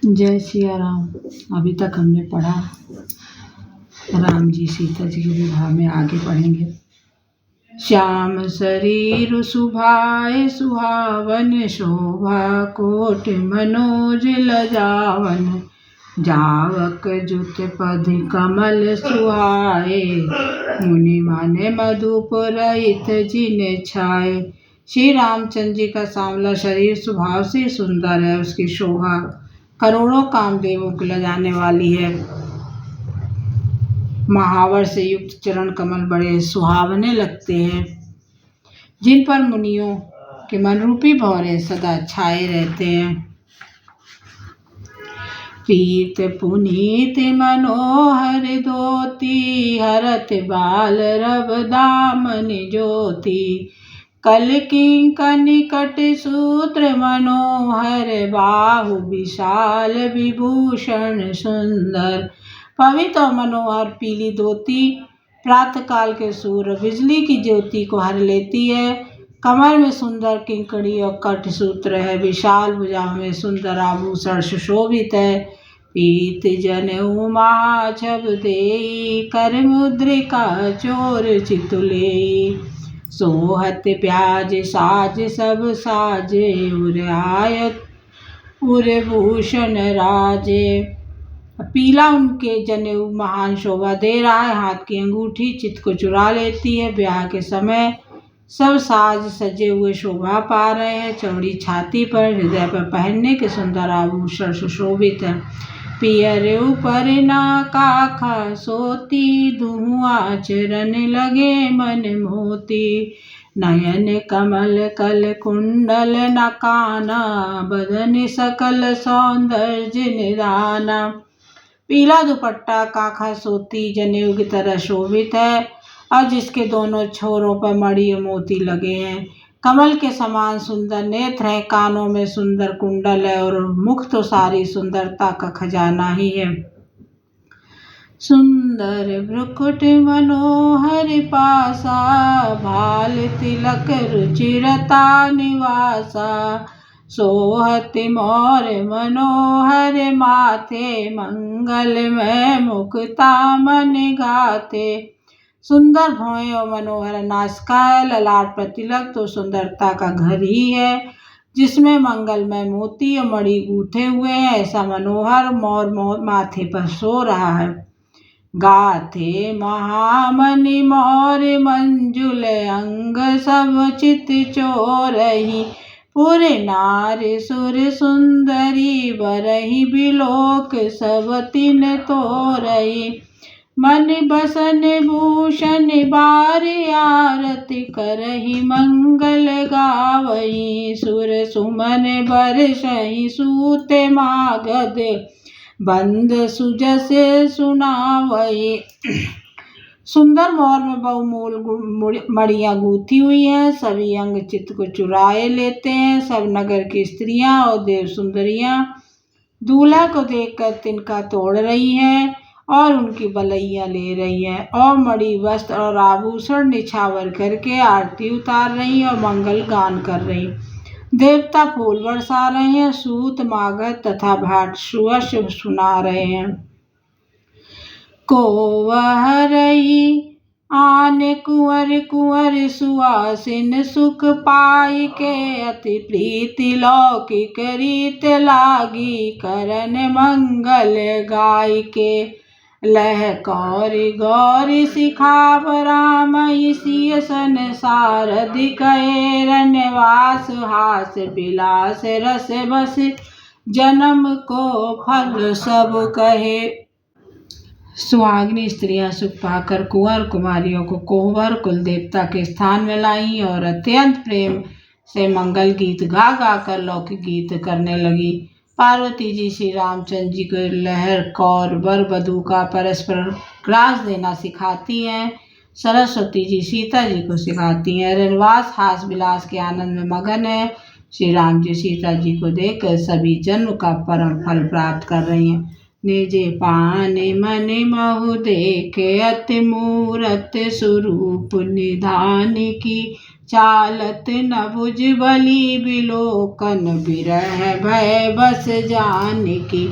जय सिया राम। अभी तक हमने पढ़ा राम जी सीता जी के विवाह में, आगे पढ़ेंगे। श्याम शरीर सुभाए सुहावन, शोभा कोट मनोज लजावन। जावक जुत पद कमल सुहाए, मुनि मन मधुप रहित जिन छाए। श्री रामचंद्र जी का सांवला शरीर स्वभाव से सुंदर है। उसकी शोभा करोड़ों कामदेवों को लजाने वाली है। महावर से युक्त चरण कमल बड़े सुहावने लगते हैं, जिन पर मुनियों के मनरूपी भौरे सदा छाए रहते हैं। पीत पुनीत मनोहर धोती, हरत बाल रव दामन ज्योति। कल किंकनिकट सूत्र मनोहर, बाहु विशाल विभूषण सुंदर। पवित्र और मनोहर पीली धोती प्रातः काल के सूर्य बिजली की ज्योति को हर लेती है। कमर में सुंदर किंकड़ी और कट सूत्र है। विशाल भुजाओं में सुंदर आभूषण सुशोभित है। पीत जनेऊ महाछब देई, कर मुद्रिका चोर चितुलेई। सोहत प्याज साज सब साजे, उर आयत उर भूषण राजे। पीला उनके जनेऊ महान शोभा दे रहा है। हाथ की अंगूठी चित्त को चुरा लेती है। ब्याह के समय सब साज सजे हुए शोभा पा रहे हैं। चौड़ी छाती पर हृदय पर पहनने के सुंदर आभूषण सुशोभित है। पियर ऊपर नाका खा सोती, दुहुआ चरण लगे मन मोती। नयन कमल कल कुंडल नकाना, बदन सकल सौंदर्य निदाना। पीला दुपट्टा काखा सोती जनेऊ की तरह शोभित है, और जिसके दोनों छोरों पर मणि और मोती लगे हैं। कमल के समान सुंदर नेत्र हैं। कानों में सुंदर कुंडल है, और मुख तो सारी सुंदरता का खजाना ही है। सुंदर भ्रुकुट मनोहर पासा, भाल तिलक रुचिरता निवासा। सोहत मोर मनोहर माथे, मंगलमय मुक्ता मन गाथे। सुंदर भौएं और मनोहर नासिका है। ललाट पर तिलक तो सुंदरता का घर ही है, जिसमें मंगलमय मोती और मणि गूंथे हुए हैं। ऐसा मनोहर मोर माथे पर सो रहा है। गाथे महामणि मोर मंजुल अंग, सब चित चोरही। पुर नार सुर सुंदरी, बरही बिलोक सब तिन तोरही। मन बसन भूषण बार, आरती करही मंगल गावही। सुर सुमन बरसहि सूते मागध, बंद सुजस सुनावही। सुंदर मोर में बहुमूल मणियां गूंथी हुई हैं। सभी अंग चित्त को चुराए लेते हैं। सब नगर की स्त्रियां और देव सुंदरियां दूल्हा को देखकर तिनका तोड़ रही हैं, और उनकी बलैया ले रही हैं, और मणि वस्त्र और आभूषण निछावर करके आरती उतार रही और मंगल गान कर रही। देवता फूल बरसा रहे हैं। सूत मागध तथा भाट सुवश सुना रहे हैं। को वह रही आन कुंवर कुंवर, सुआसिन सुख पाई के। अति प्रीति लौकिक रीत लागी, करन मंगल गाय के। लह कौरि गौरी सिखाव राम, इसी संसार दिखए। रनवास हास विलास रस बस, जन्म को फल सब कहे। सुहागिनी स्त्रियां सुख पाकर कुंवर कुमारियों को कोहबर कुल देवता के स्थान में लाई, और अत्यंत प्रेम से मंगल गीत गा गा कर लौकिक गीत करने लगी। पार्वती जी श्री रामचंद्र जी को लहर कौर वर वधू का परस्पर ग्रास देना सिखाती हैं। सरस्वती जी सीता जी को सिखाती हैं। रनवास हास विलास के आनंद में मगन है। श्री राम जी सीता जी को देखकर सभी जन्म का परम फल प्राप्त कर रही हैं। निज पाने मन महु देखे, अति मूरत स्वरूप निधान की। चालत न भुज बलि बिलोकन बिरह भय बस जानकी।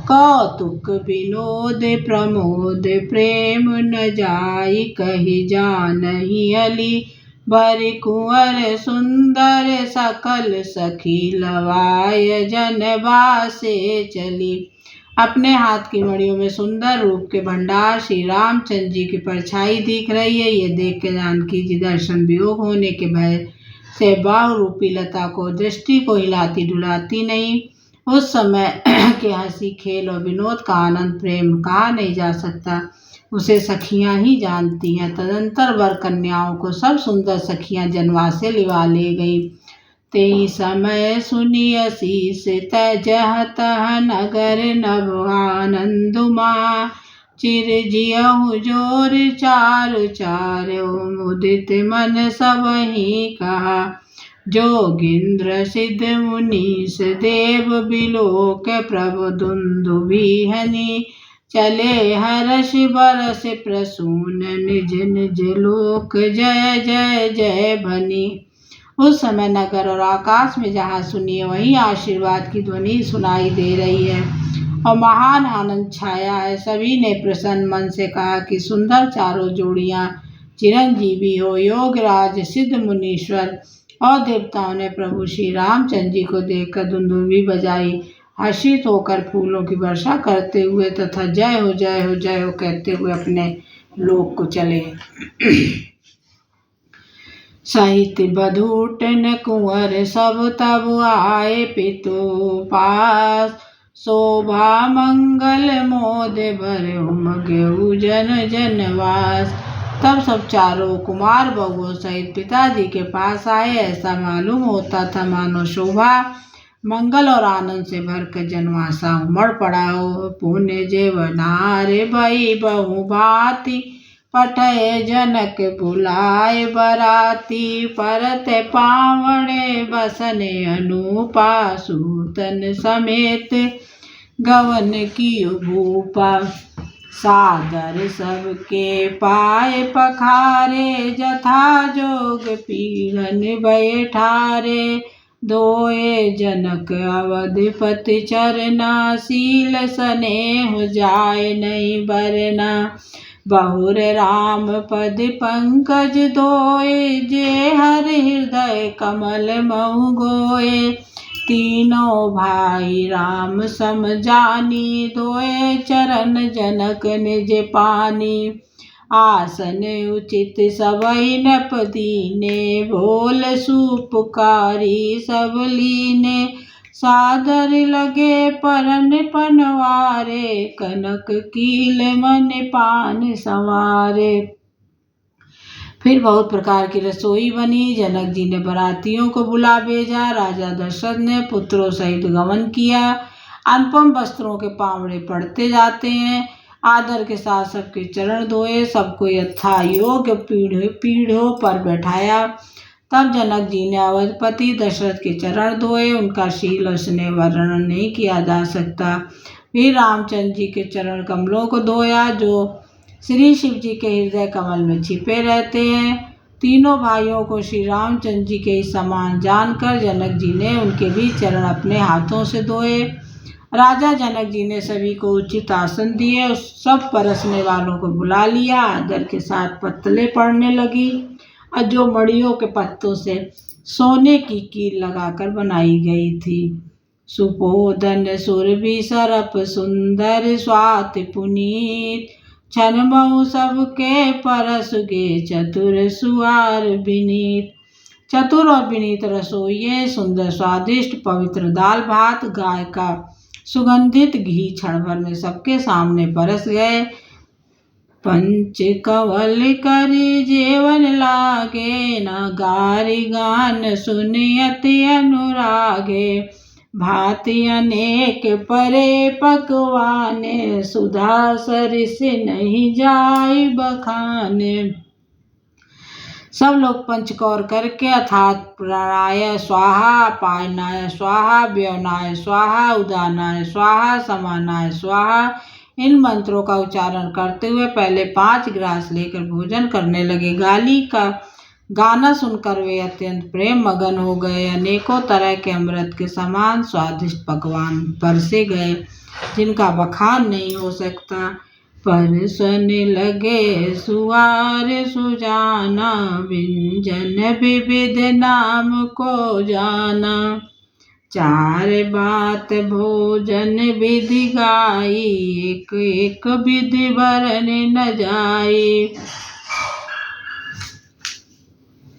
कौतुक विनोद प्रमोद प्रेम न जाई कहि जानहि अली। बर कुंवर सुंदर सकल सखी लवाय जनवासे चली। अपने हाथ की मड़ियों में सुंदर रूप के भंडार श्री रामचंद्र जी की परछाई दिख रही है। ये देख के जानकी जी दर्शन वियोग होने के भय से बाहु रूपी लता को दृष्टि को हिलाती डुलाती नहीं। उस समय के हंसी खेल और विनोद का आनंद प्रेम कहा नहीं जा सकता, उसे सखियां ही जानती हैं। तदंतर वर कन्याओं को सब सुंदर सखियां जनवासे लिवा ले गई। तेई समय सुनिय शीस तह तह नगर नभ आनंदुमा। चिरजियहु जोर चारु चार्यो मुदित मन सबहि कहा। जोगिंद्र सिद्ध मुनीस देव बिलोक प्रभु दुन्दुभिहनि। चले हर्ष बरस प्रसून निज निज लोक जय जय जय भनी। उस समय नगर और आकाश में जहाँ सुनिए वहीं आशीर्वाद की ध्वनि सुनाई दे रही है और महान आनंद छाया है। सभी ने प्रसन्न मन से कहा कि सुंदर चारों जोड़ियां चिरंजीवी हो। योगराज सिद्ध मुनीश्वर और देवताओं ने प्रभु श्री रामचंद्र जी को देखकर दुंदुभी बजाई। हर्षित होकर फूलों की वर्षा करते हुए तथा जय हो जय हो जय हो कहते हुए अपने लोक को चले। सहित बधूटन कुंवर सब तब आए पितु पास। शोभा मंगल मोद भर उमगेउ जन जनवास। तब सब चारों कुमार बहुओं सहित पिताजी के पास आए। ऐसा मालूम होता था मानो शोभा मंगल और आनंद से भरकर जनवासा उमड़ पड़ा हो। पुण्य जेवनार भई बहु भांति पठय जनक बुलाए बराती। परत पावणे बसने अनुपा सूतन समेत गवन कियो भूपा। सादर सबके पाए पखारे जथा जोग पीढ़न बैठारे। दोए जनक अवधपति चरना शील स्नेह जाय नहीं बरना। बहुर राम पद पंकज दोए जे हर हृदय कमल महु गोए। तीनों भाई राम सम जानी दोए चरण जनक निज पानी। आसन उचित सबहि नप दीने बोल सुपुकारी सब लीने। सादर लगे परन पनवारे कनक कील मन पान संवारे। फिर बहुत प्रकार की रसोई बनी। जनक जी ने बरातियों को बुला भेजा। राजा दशरथ ने पुत्रों सहित गमन किया। अनुपम वस्त्रों के पावड़े पड़ते जाते हैं। आदर के साथ सबके चरण धोए। सबको यथा योग्य पीढ़ों पर बैठाया। तब जनक जी ने अवधपति दशरथ के चरण धोए। उनका शील और स्नेह वर्णन नहीं किया जा सकता। फिर रामचंद्र जी के चरण कमलों को धोया जो श्री शिव जी के हृदय कमल में छिपे रहते हैं। तीनों भाइयों को श्री रामचंद्र जी के समान जानकर जनक जी ने उनके भी चरण अपने हाथों से धोए। राजा जनक जी ने सभी को उचित आसन दिए और सब परसने वालों को बुला लिया। आदर के साथ पत्तलें पड़ने लगी और जो मड़ियों के पत्तों से सोने की कील लगाकर बनाई गई थी। सुपोधन सुरभि सरप सुंदर स्वाति पुनीत। छनमऊ सबके परस गे चतुर सुआर विनीत। चतुर और विनीत रसोइये सुंदर स्वादिष्ट पवित्र दाल भात गाय का सुगंधित घी क्षण भर में सबके सामने परस गए। पंच कंवल कर जेवन लागे न गारी गान सुनियति अनुरागे। भांति अनेक परे पकवाने सुधा सरिस नहीं जाय बखाने। सब लोग पंचकौर करके अर्थात प्राणाय स्वाहा पायनाय स्वाहा व्यवनाय स्वाहा उदानाय स्वाहा समानाय स्वाहा इन मंत्रों का उच्चारण करते हुए पहले 5 ग्रास लेकर भोजन करने लगे। गाली का गाना सुनकर वे अत्यंत प्रेम मगन हो गए। अनेकों तरह के अमृत के समान स्वादिष्ट पकवान परसे गए, जिनका बखान नहीं हो सकता। परसने लगे सुवार सुजाना, व्यंजन विविध नाम को जाना। चार बात भोजन विधि गाई, एक एक विधि बरने न जाई।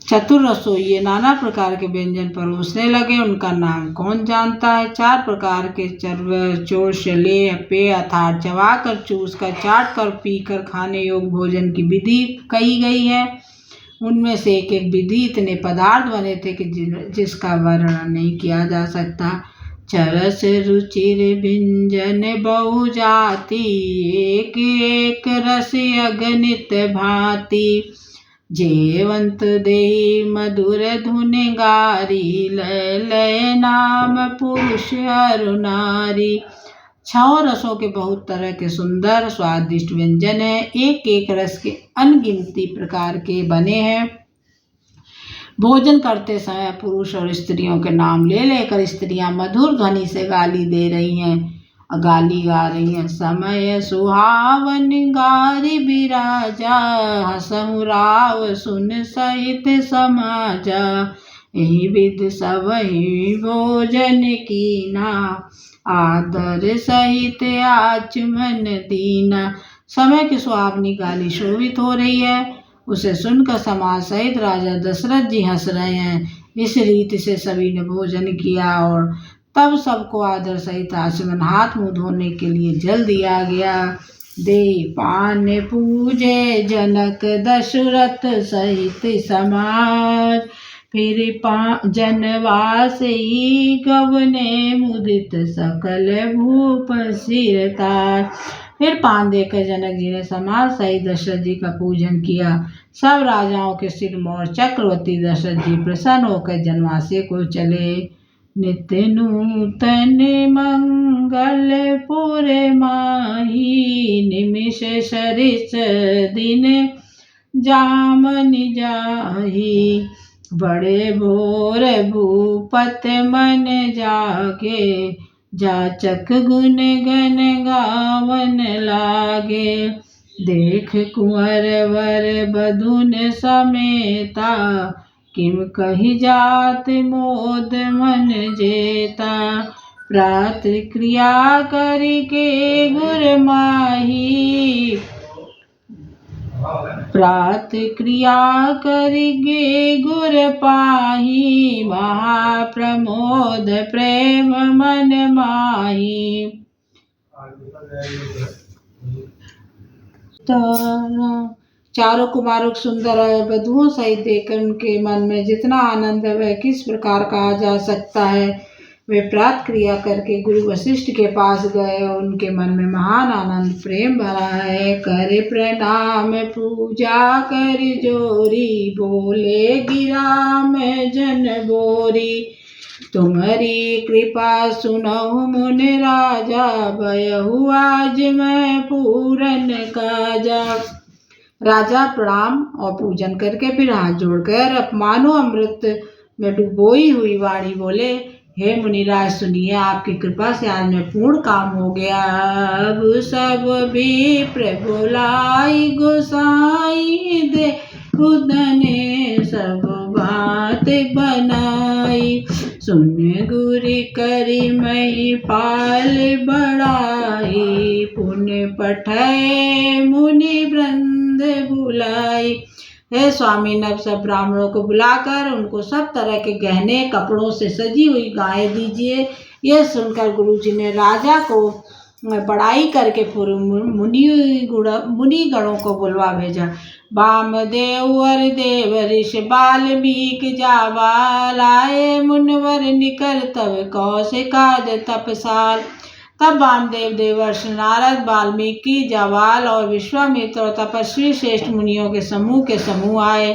चतुर रसोइये नाना प्रकार के व्यंजन परोसने लगे, उनका नाम कौन जानता है। 4 प्रकार के चोषले पेय अर्थात चबाकर, चूसकर, चाट कर, पीकर खाने योग्य भोजन की विधि कही गई है। उनमें से एक एक विधि इतने पदार्थ बने थे कि जिसका वर्णन नहीं किया जा सकता। चरस रुचिर व्यंजन बहु जाति, एक एक रस अगणित भांति। जेवंत देहि मधुर धुन गारी, लय लय नाम पुरुष अरु नारी। 6 रसों के बहुत तरह के सुंदर स्वादिष्ट व्यंजन है, एक एक रस के अनगिनती प्रकार के बने हैं। भोजन करते समय पुरुष और स्त्रियों के नाम ले लेकर स्त्रियां मधुर ध्वनि से गाली दे रही हैं, गाली गा रही हैं। समय सुहावन गारी बिराजा, हसहु राव सुन सहित समाजा। यही विध सबहि भोजन कीना, आदर सहित आचमन दीना। समय की सुहावनी गाली शोभित हो रही है, उसे सुनकर समाज सहित राजा दशरथ जी हंस रहे हैं। इस रीति से सभी ने भोजन किया और तब सबको आदर सहित आचमन हाथ मुंह धोने के लिए जल दिया गया। दे पान पूजे जनक दशरथ सहित समाज, फिर जनवासी गवने मुदित सकल भूप सिरताज। फिर पान देकर जनक जी ने समाज सहित दशरथ जी का पूजन किया। सब राजाओं के सिर मोर चक्रवर्ती दशरथ जी प्रसन्न होकर जनवासी को चले। नित्य नूतन मंगल पुर माही, निमिष सरिस दिन जामन जाही। बड़े भोर भूपत मन जागे, जाचक गुण गण गावन लागे। देख कुंवर वर बधुन समेता, किम कही जात मोद मन जेता। प्रात क्रिया करके गुर माही, प्रात क्रिया करगे गुर पाही। महाप्रमोद प्रेम मन माही। चारों कुमारों को सुंदर वधुओं सहित देखकर उनके मन में जितना आनंद है वह किस प्रकार कहा जा सकता है। वे प्रात क्रिया करके गुरु वशिष्ठ के पास गए और उनके मन में महान आनंद प्रेम भरा है। करे प्रणाम पूजा कर जोरी, बोले गिराम जन बोरी। तुम्हारी कृपा सुनहु मुन राजा, भयहु आज मैं पूरन काजा। राजा प्रणाम और पूजन करके फिर हाथ जोड़कर अपमानो अमृत में डुबोई हुई वाणी बोले, हे मुनिराज सुनिए, आपकी कृपा से आज में पूर्ण काम हो गया। अब सब भी प्रभुलाई गोसाई दे, खुद ने सब बात बनाई। सुन गुरी करी मई पाल बढ़ाई, पुण्य पठय मुनि वृंद बुलाई। हे स्वामी, नव सब ब्राह्मणों को बुलाकर उनको सब तरह के गहने कपड़ों से सजी हुई गायें दीजिए। यह सुनकर गुरुजी ने राजा को बड़ाई करके पूर्व मुनि गणों को बुलवा भेजा। वामदेव वर देव ऋषि बाल्मीक जावा, लाए मुनवर निकर तब कौशिकाद तपसाल। तब वामदेव देवर्षि नारद, वाल्मीकि, जावाल और विश्वामित्र और तपस्वी श्रेष्ठ मुनियों के समूह आए।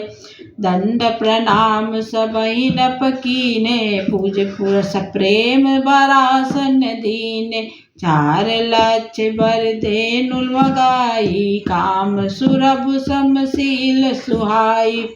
दंड प्रणाम सबहि नप कीने, पूज पुरस प्रेम बरासन दीने। 4 लक्ष बर धेनु लगाई, काम सुरभ समशील सुहाई।